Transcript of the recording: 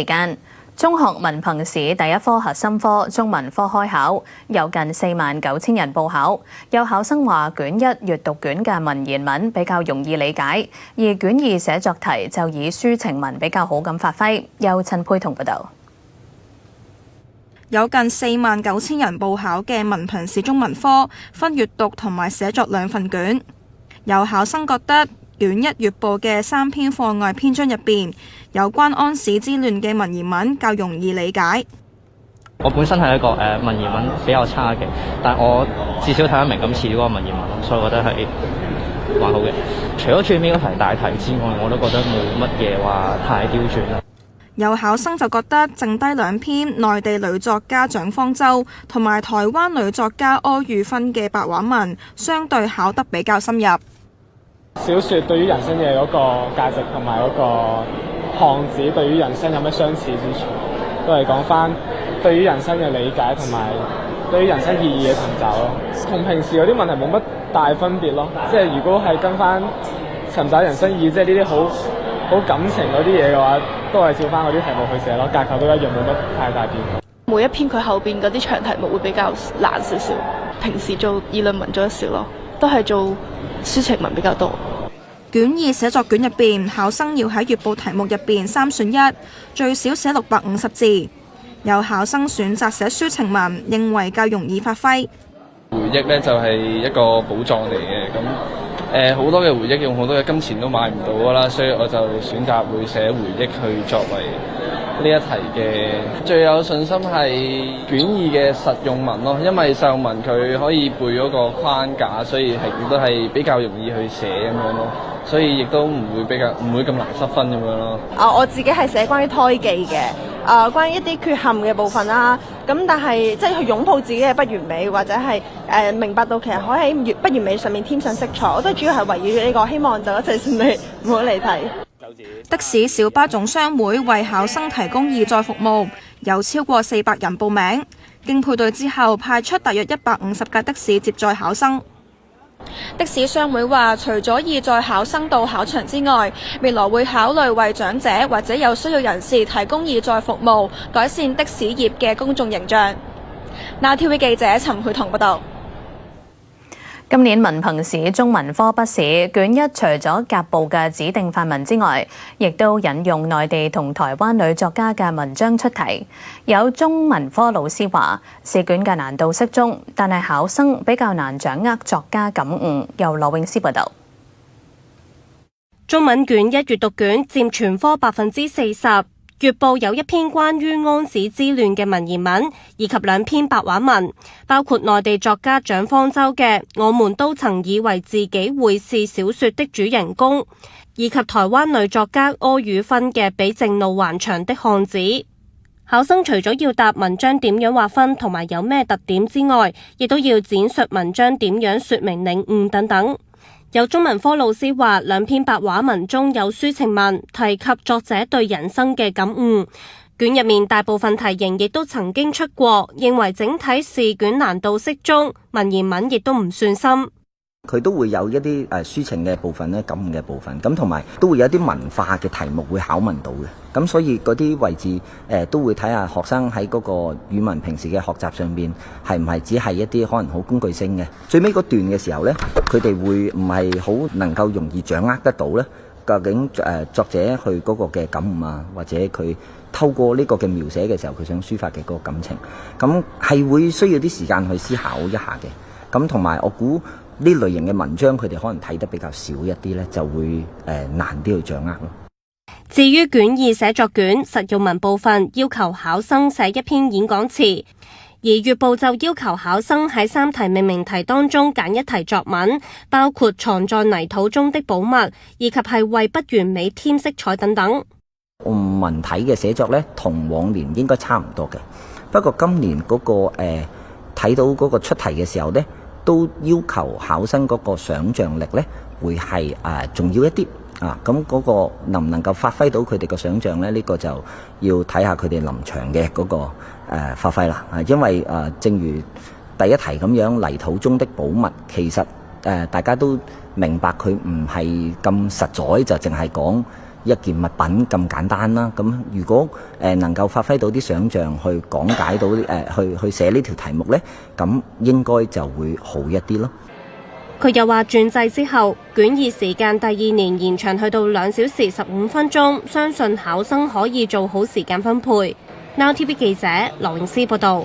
期間，中學文憑試第一科核心科中文科開考，有近49000人報考。有考生話，卷一閱讀卷嘅文言文比較容易理解，而卷二寫作題就以抒情文比較好咁發揮。由陳佩彤報導。有近49000人報考嘅文憑試中文科，分閱讀同埋寫作兩份卷。有考生覺得卷一閱報嘅3篇課外篇章入邊，有關安史之亂嘅文言文較容易理解。我本身係一個文言文比較差嘅，但我至少睇得明今次呢個文言文，所以我覺得係還好嘅。除咗最尾嗰題大題之外，我都覺得冇乜嘢話太刁鑽啦。有考生就覺得剩低2篇內地女作家蔣方舟同埋台灣女作家柯宇芬嘅白話文，相對考得比較深入。小說對於人生嘅嗰個價值同埋嗰個漢字對於人生有咩相似之處，都係講翻對於人生嘅理解同埋對於人生意義嘅尋找咯。同平時嗰啲問題冇乜大分別咯，即係如果係跟翻尋找人生意義，即係呢啲好感情嗰啲嘢嘅話，都係照翻嗰啲題目去寫咯，架構都一樣，冇乜太大變化。每一篇佢後邊嗰啲長題目會比較難少少，平時做議論文做得少咯，都係做抒情文比較多。卷二寫作卷入邊，考生要喺閱報題目入邊3選1，最少寫650字。有考生選擇寫抒情文，認為較容易發揮。回憶呢就係一個寶藏嚟嘅，咁好多嘅回憶用好多嘅金錢都買唔到㗎啦，所以我就選擇會寫回憶去作為呢一題嘅最有信心係卷二嘅實用文咯，因為實用文佢可以背嗰個框架，所以亦都係比較容易去寫咁樣咯，所以亦都唔會咁難失分咁樣咯。我自己係寫關於胎記嘅，關於一啲缺陷嘅部分啦。咁但係即係去擁抱自己嘅不完美，或者係明白到其實可以喺不完美上面添上色彩。我都主要係圍繞住呢個，希望就一切順利，唔好離題。的士小巴總商會為考生提供義載服務，有超過400人報名，經配對之後派出大約150架的士接載考生。的士商會話，除咗義載考生到考場之外，未來會考慮為長者或者有需要人士提供義載服務，改善的士業嘅公眾形象。Now TV 記者陳佩彤報道。今年文憑試中文科筆試卷一，除咗甲部嘅指定範文之外，亦都引用內地同台灣女作家嘅文章出題。有中文科老師話，試卷嘅難度適中，但係考生比較難掌握作家感悟。由羅永思報道。中文卷一閱讀卷佔全科40%。閱報有1篇關於安史之亂嘅文言文，以及2篇白話文，包括內地作家蔣方舟嘅《我們都曾以為自己會是小說的主人公》，以及台灣女作家柯宇芬嘅《比正路還長的漢子》。考生除咗要答文章點樣劃分同埋有咩特點之外，亦都要展述文章點樣說明領悟等等。有中文科老師話，2篇白話文中有抒情文，提及作者對人生嘅感悟。卷入面大部分題型亦都曾經出過，認為整體試卷難度適中，文言文亦都唔算深。佢都會有一啲抒情嘅部分咧，感悟嘅部分，咁同埋都會有一啲文化嘅題目會考問到嘅，咁所以嗰啲位置都會睇下學生喺嗰個語文平時嘅學習上邊係唔係只係一啲可能好工具性嘅。最尾嗰段嘅時候呢，佢哋會唔係好能夠容易掌握得到呢？究竟作者去嗰個嘅感悟啊，或者佢透過呢個嘅描寫嘅時候，佢想抒發嘅嗰個感情，咁係會需要啲時間去思考一下嘅。咁同埋我估呢類型嘅文章，佢哋可能睇得比較少一啲呢，就會難啲去掌握咯。至於卷二寫作卷實用文部分，要求考生寫1篇演講詞，而閱報就要求考生喺3題命名題當中揀1題作文，包括藏在泥土中的寶物，以及係為不完美添色彩等等。文體嘅寫作呢，同往年應該差唔多嘅，不過今年嗰個睇到嗰個出題嘅時候呢，都要求考生嗰個想像力呢會係重要一啲啊！咁嗰個能唔能夠發揮到佢哋嘅想像呢？呢個就要睇下佢哋臨場嘅嗰個發揮啦。因為正如第一題咁樣，泥土中的寶物，其實大家都明白佢唔係咁實在，就淨係講一件物品咁簡單啦。咁如果能夠發揮到啲想像去講解到去寫呢條題目呢，咁應該就會好一啲咯。佢又話轉制之後，卷二時間第2年延長去到2小時15分鐘，相信考生可以做好時間分配。Now TV 記者羅永思報道。